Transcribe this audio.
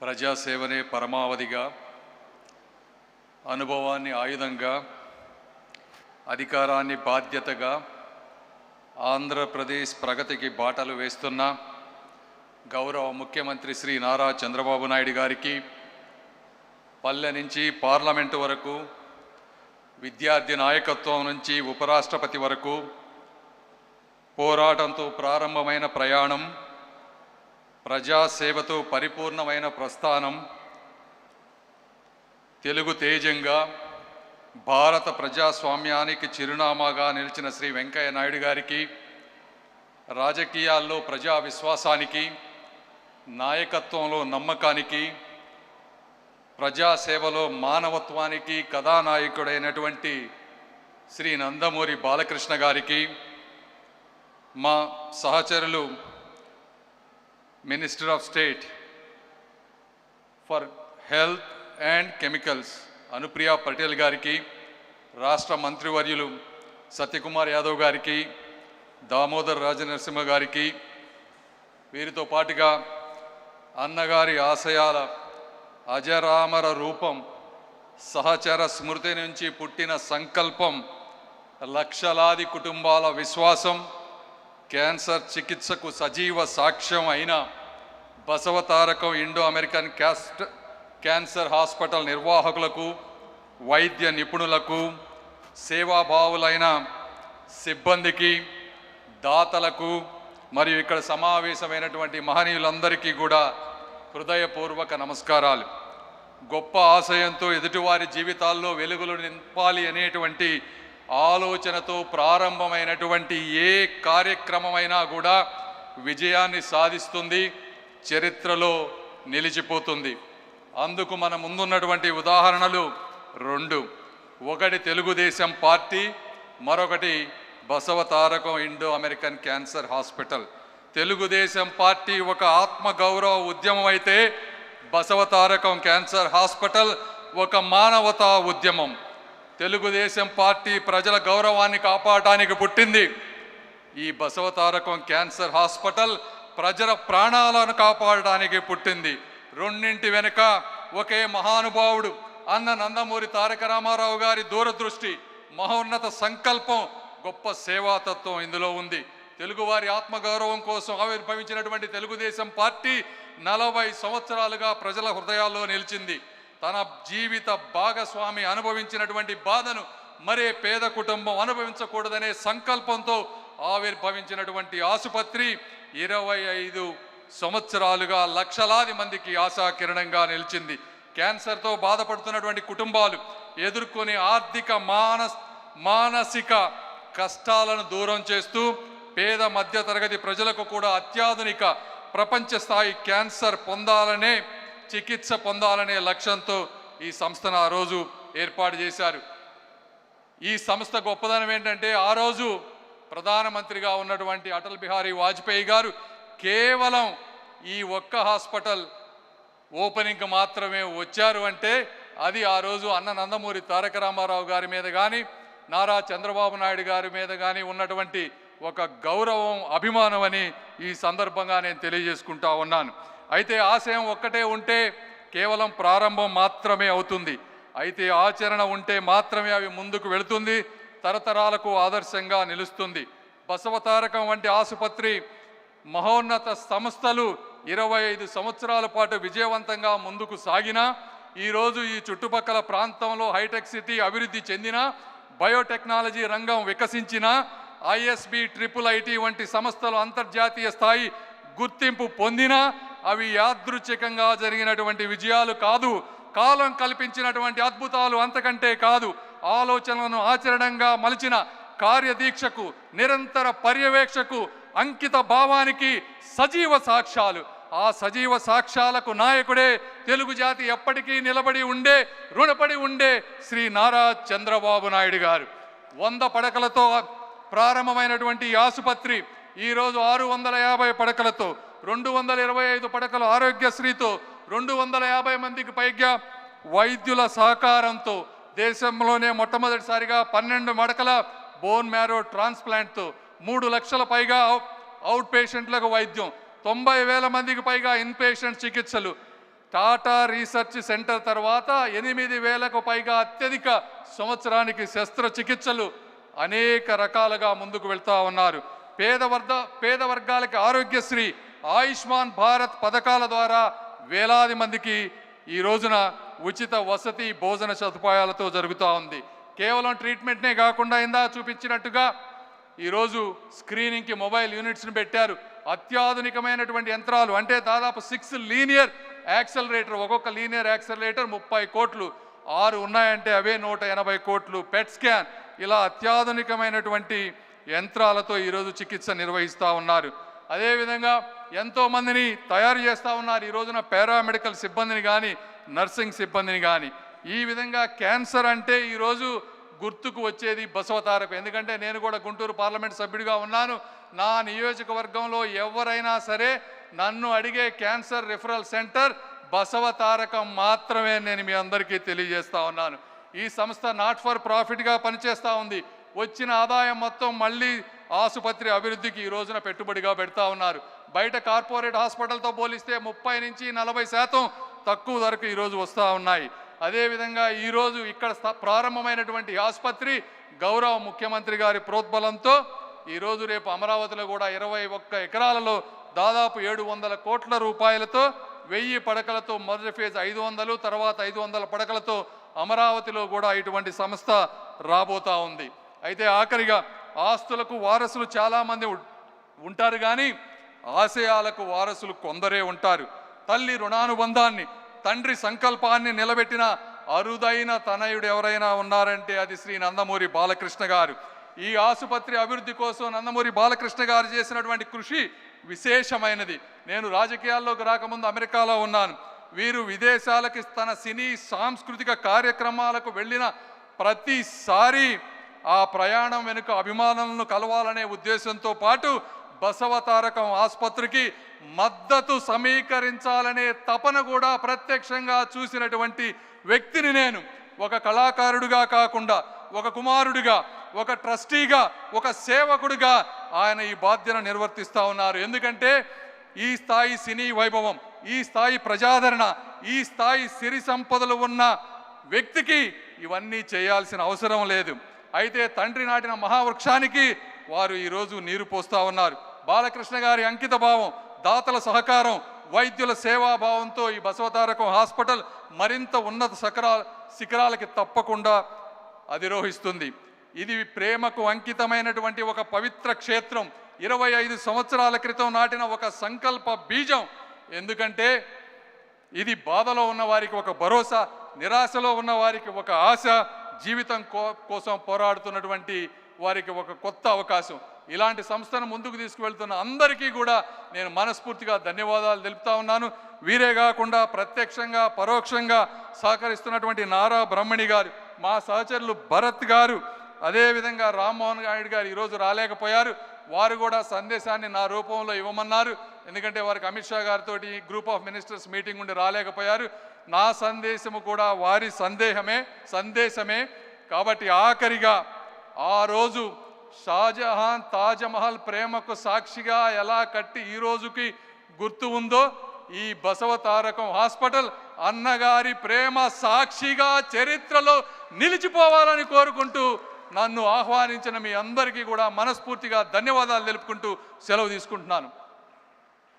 ప్రజాసేవనే పరమావధిగా, అనుభవాన్ని ఆయుధంగా, అధికారాన్ని బాధ్యతగా ఆంధ్రప్రదేశ్ ప్రగతికి బాటలు వేస్తున్న గౌరవ ముఖ్యమంత్రి శ్రీ నారా చంద్రబాబు నాయుడు గారికి, పల్లె నుంచి పార్లమెంటు వరకు, విద్యార్థి నాయకత్వం నుంచి ఉపరాష్ట్రపతి వరకు పోరాటంతో ప్రారంభమైన ప్రయాణం, ప్రజాసేవతో పరిపూర్ణమైన ప్రస్థానం, తెలుగు తేజంగా భారత ప్రజాస్వామ్యానికి చిరునామాగా నిలిచిన శ్రీ వెంకయ్య నాయుడు గారికి, రాజకీయాల్లో ప్రజా విశ్వాసానికి, నాయకత్వంలో నమ్మకానికి, ప్రజాసేవలో మానవత్వానికి కథానాయకుడైనటువంటి శ్రీ నందమూరి బాలకృష్ణ గారికి, మా సహచరులు minister of state for health and chemicals Anupriya Patel గారికి, రాష్ట్ర మంత్రివర్యులు సత్యకుమార్ యాదవ్ గారికి, దామోదర్ రాజనరసింహ గారికి, వీరితో పాటుగా అన్నగారి ఆశయాల అజరామర రూపం, సహచర స్మృతి నుంచి పుట్టిన సంకల్పం, లక్షలాది కుటుంబాల విశ్వాసం, క్యాన్సర్ చికిత్సకు సజీవ సాక్ష్యం అయిన Basavatarakam Indo American cancer hospital నిర్వాహకులకు, వైద్య నిపుణులకు, సేవాభావులైన సిబ్బందికి, దాతలకు మరియు ఇక్కడ సమావేశమైనటువంటి మహనీయులందరికీ కూడా హృదయపూర్వక నమస్కారాలు. గొప్ప ఆశయంతో ఎదుటివారి జీవితాల్లో వెలుగులు నింపాలి అనేటువంటి ఆలోచనతో ప్రారంభమైనటువంటి ఏ కార్యక్రమమైనా కూడా విజయాన్ని సాధిస్తుంది, చరిత్రలో నిలిచిపోతుంది. అందుకు మన ముందున్నటువంటి ఉదాహరణలు రెండు. ఒకటి తెలుగుదేశం పార్టీ, మరొకటి Basavatarakam Indo American cancer hospital. Telugu Desam party ఒక ఆత్మగౌరవ ఉద్యమం అయితే బసవతారకం క్యాన్సర్ హాస్పిటల్ ఒక మానవతా ఉద్యమం. తెలుగుదేశం పార్టీ ప్రజల గౌరవాన్ని కాపాడటానికి పుట్టింది. ఈ బసవతారకం క్యాన్సర్ హాస్పిటల్ ప్రజల ప్రాణాలను కాపాడటానికి పుట్టింది. రెండింటి వెనుక ఒకే మహానుభావుడు అన్న నందమూరి తారక రామారావు గారి దూరదృష్టి, మహోన్నత సంకల్పం, గొప్ప సేవాతత్వం ఇందులో ఉంది. తెలుగువారి ఆత్మగౌరవం కోసం ఆవిర్భవించినటువంటి తెలుగుదేశం పార్టీ 40 సంవత్సరాలుగా ప్రజల హృదయాల్లో నిలిచింది. తన జీవిత భాగస్వామి అనుభవించినటువంటి బాధను మరే పేద కుటుంబం అనుభవించకూడదనే సంకల్పంతో ఆవిర్భవించినటువంటి ఆసుపత్రి 25 సంవత్సరాలుగా లక్షలాది మందికి ఆశాకిరణంగా నిలిచింది. క్యాన్సర్తో బాధపడుతున్నటువంటి కుటుంబాలు ఎదుర్కొనే ఆర్థిక మానసిక కష్టాలను దూరం చేస్తూ పేద మధ్యతరగతి ప్రజలకు కూడా అత్యాధునిక ప్రపంచ స్థాయి క్యాన్సర్ చికిత్స పొందాలనే లక్ష్యంతో ఈ సంస్థను ఆ రోజు ఏర్పాటు చేశారు. ఈ సంస్థ గొప్పదనం ఏంటంటే, ఆ రోజు ప్రధానమంత్రిగా ఉన్నటువంటి అటల్ బిహారీ వాజ్పేయి గారు కేవలం ఈ ఒక్క హాస్పిటల్ ఓపెనింగ్కి మాత్రమే వచ్చారు అంటే అది ఆ రోజు అన్న నందమూరి తారక రామారావు గారి మీద కానీ, నారా చంద్రబాబు నాయుడు గారి మీద కానీ ఉన్నటువంటి ఒక గౌరవం, అభిమానం అని ఈ సందర్భంగా నేను తెలియజేసుకుంటా ఉన్నాను. అయితే ఆశయం ఒక్కటే ఉంటే కేవలం ప్రారంభం మాత్రమే అవుతుంది. అయితే ఆచరణ ఉంటే మాత్రమే అవి ముందుకు వెళుతుంది, తరతరాలకు ఆదర్శంగా నిలుస్తుంది. బసవతారకం వంటి ఆసుపత్రి, మహోన్నత సంస్థలు 25 సంవత్సరాల పాటు విజయవంతంగా ముందుకు సాగినా, ఈరోజు ఈ చుట్టుపక్కల ప్రాంతంలో హైటెక్ సిటీ అభివృద్ధి చెందిన, బయోటెక్నాలజీ రంగం వికసించిన, ISB IIIT వంటి సంస్థలు అంతర్జాతీయ స్థాయి గుర్తింపు పొందినా అవి యాదృచ్ఛికంగా జరిగినటువంటి విజయాలు కాదు, కాలం కల్పించినటువంటి అద్భుతాలు అంతకంటే కాదు. ఆలోచనలను ఆచరణంగా మలిచిన కార్యదీక్షకు, నిరంతర పర్యవేక్షకు, అంకిత భావానికి సజీవ సాక్ష్యాలు. ఆ సజీవ సాక్ష్యాలకు నాయకుడే తెలుగు జాతి ఎప్పటికీ నిలబడి ఉండే, రుణపడి ఉండే శ్రీ నారా చంద్రబాబు నాయుడు గారు. 100 పడకలతో ప్రారంభమైనటువంటి ఈ ఆసుపత్రి ఈరోజు 650 పడకలతో, 225 పడకల ఆరోగ్యశ్రీతో, 250 మందికి పైగా వైద్యుల సహకారంతో, దేశంలోనే మొట్టమొదటిసారిగా 12 మడకల బోన్ మ్యారో ట్రాన్స్ప్లాంట్తో, 3 లక్షల పైగా అవుట్ పేషెంట్లకు వైద్యం, 90,000 మందికి పైగా ఇన్ పేషెంట్ చికిత్సలు, టాటా రీసెర్చ్ సెంటర్ తర్వాత 8,000కు పైగా అత్యధిక సంవత్సరానికి శస్త్రచికిత్సలు అనేక రకాలుగా ముందుకు వెళ్తూ ఉన్నారు. పేద వర్గాలకి ఆరోగ్యశ్రీ, ఆయుష్మాన్ భారత్ పథకాల ద్వారా వేలాది మందికి ఈ రోజున ఉచిత వసతి భోజన సదుపాయాలతో జరుగుతూ ఉంది. కేవలం ట్రీట్మెంట్నే కాకుండా ఇందా చూపించినట్టుగా ఈరోజు స్క్రీనింగ్కి మొబైల్ యూనిట్స్ని పెట్టారు. అత్యాధునికమైనటువంటి యంత్రాలు, అంటే దాదాపు 6 లీనియర్ యాక్సలరేటర్, ఒక్కొక్క లీనియర్ యాక్సలరేటర్ 30 కోట్లు, 6 ఉన్నాయంటే అవే 180 కోట్లు. పెట్ స్కాన్, ఇలా అత్యాధునికమైనటువంటి యంత్రాలతో ఈరోజు చికిత్స నిర్వహిస్తూ ఉన్నారు. అదేవిధంగా ఎంతోమందిని తయారు చేస్తూ ఉన్నారు ఈ రోజున, పారామెడికల్ సిబ్బందిని కానీ నర్సింగ్ సిబ్బందిని కానీ. ఈ విధంగా క్యాన్సర్ అంటే ఈరోజు గుర్తుకు వచ్చేది బసవతారకం. ఎందుకంటే నేను కూడా గుంటూరు పార్లమెంట్ సభ్యుడిగా ఉన్నాను. నా నియోజకవర్గంలో ఎవరైనా సరే నన్ను అడిగే క్యాన్సర్ రిఫరల్ సెంటర్ బసవతారకం మాత్రమే. నేను మీ అందరికీ తెలియజేస్తా ఉన్నాను. ఈ సంస్థ నాట్ ఫర్ ప్రాఫిట్గా పనిచేస్తూ ఉంది. వచ్చిన ఆదాయం మొత్తం మళ్ళీ ఆసుపత్రి అభివృద్ధికి ఈ రోజున పెట్టుబడిగా పెడతా ఉన్నారు. బయట కార్పొరేట్ హాస్పిటల్తో పోలిస్తే 30 నుంచి 40% తక్కువ ధరకు ఈరోజు వస్తూ ఉన్నాయి. అదేవిధంగా ఈరోజు ఇక్కడ ప్రారంభమైనటువంటి ఆసుపత్రి గౌరవ ముఖ్యమంత్రి గారి ప్రోద్బలంతో ఈరోజు రేపు అమరావతిలో కూడా 21 ఎకరాలలో దాదాపు 700 కోట్ల రూపాయలతో 1000 పడకలతో మొదటి ఫేజ్ 500, తర్వాత 500 పడకలతో అమరావతిలో కూడా ఇటువంటి సంస్థ రాబోతా ఉంది. అయితే ఆఖరిగా ఆస్తులకు వారసులు చాలామంది ఉంటారు, కానీ ఆశయాలకు వారసులు కొందరే ఉంటారు. తల్లి రుణానుబంధాన్ని, తండ్రి సంకల్పాన్ని నిలబెట్టిన అరుదైన తనయుడు ఎవరైనా ఉన్నారంటే అది శ్రీ నందమూరి బాలకృష్ణ గారు. ఈ ఆసుపత్రి అభివృద్ధి కోసం నందమూరి బాలకృష్ణ గారు చేసినటువంటి కృషి విశేషమైనది. నేను రాజకీయాల్లోకి రాకముందు అమెరికాలో ఉన్నాను. వీరు విదేశాలకి తన సినీ సాంస్కృతిక కార్యక్రమాలకు వెళ్ళిన ప్రతిసారి ఆ ప్రయాణం వెనుక అభిమానులను కలవాలనే ఉద్దేశంతో పాటు బసవతారకం ఆసుపత్రికి మద్దతు సమీకరించాలనే తపన కూడా ప్రత్యక్షంగా చూసినటువంటి వ్యక్తిని నేను. ఒక కళాకారుడిగా కాకుండా ఒక కుమారుడిగా, ఒక ట్రస్టీగా, ఒక సేవకుడిగా ఆయన ఈ బాధ్యత నిర్వర్తిస్తూ ఉన్నారు. ఎందుకంటే ఈ స్థాయి సినీ వైభవం, ఈ స్థాయి ప్రజాదరణ, ఈ స్థాయి సిరి సంపదలు ఉన్న వ్యక్తికి ఇవన్నీ చేయాల్సిన అవసరం లేదు. అయితే తండ్రి నాటిన మహావృక్షానికి వారు ఈరోజు నీరు పోస్తూ ఉన్నారు. బాలకృష్ణ గారి అంకిత భావం, దాతల సహకారం, వైద్యుల సేవాభావంతో ఈ బసవతారకం హాస్పిటల్ మరింత ఉన్నత శిఖరాలకి తప్పకుండా అధిరోహిస్తుంది. ఇది ప్రేమకు అంకితమైనటువంటి ఒక పవిత్ర క్షేత్రం. 25 సంవత్సరాల క్రితం నాటిన ఒక సంకల్ప బీజం. ఎందుకంటే ఇది బాధలో ఉన్న వారికి ఒక భరోసా, నిరాశలో ఉన్న వారికి ఒక ఆశ, జీవితం కోసం పోరాడుతున్నటువంటి వారికి ఒక కొత్త అవకాశం. ఇలాంటి సంస్థను ముందుకు తీసుకువెళ్తున్న అందరికీ కూడా నేను మనస్ఫూర్తిగా ధన్యవాదాలు తెలుపుతా ఉన్నాను. వీరే కాకుండా ప్రత్యక్షంగా పరోక్షంగా సహకరిస్తున్నటువంటి నారా బ్రహ్మణి గారు, మా సహచరులు భరత్ గారు, అదేవిధంగా రామ్మోహన్ నాయుడు గారు ఈరోజు రాలేకపోయారు. వారు కూడా సందేశాన్ని నా రూపంలో ఇవ్వమన్నారు. ఎందుకంటే వారికి అమిత్ షా గారితో గ్రూప్ ఆఫ్ మినిస్టర్స్ మీటింగ్ ఉండి రాలేకపోయారు. నా సందేశము కూడా వారి సందేశమే. కాబట్టి ఆఖరిగా ఆ రోజు షాజహాన్ తాజ్మహల్ ప్రేమకు సాక్షిగా ఎలా కట్టి ఈ రోజుకి గుర్తు ఉందో, ఈ బసవతారకం హాస్పిటల్ అన్నగారి ప్రేమ సాక్షిగా చరిత్రలో నిలిచిపోవాలని కోరుకుంటూ నన్ను ఆహ్వానించిన మీ అందరికీ కూడా మనస్ఫూర్తిగా ధన్యవాదాలు తెలుపుకుంటూ సెలవు తీసుకుంటున్నాను.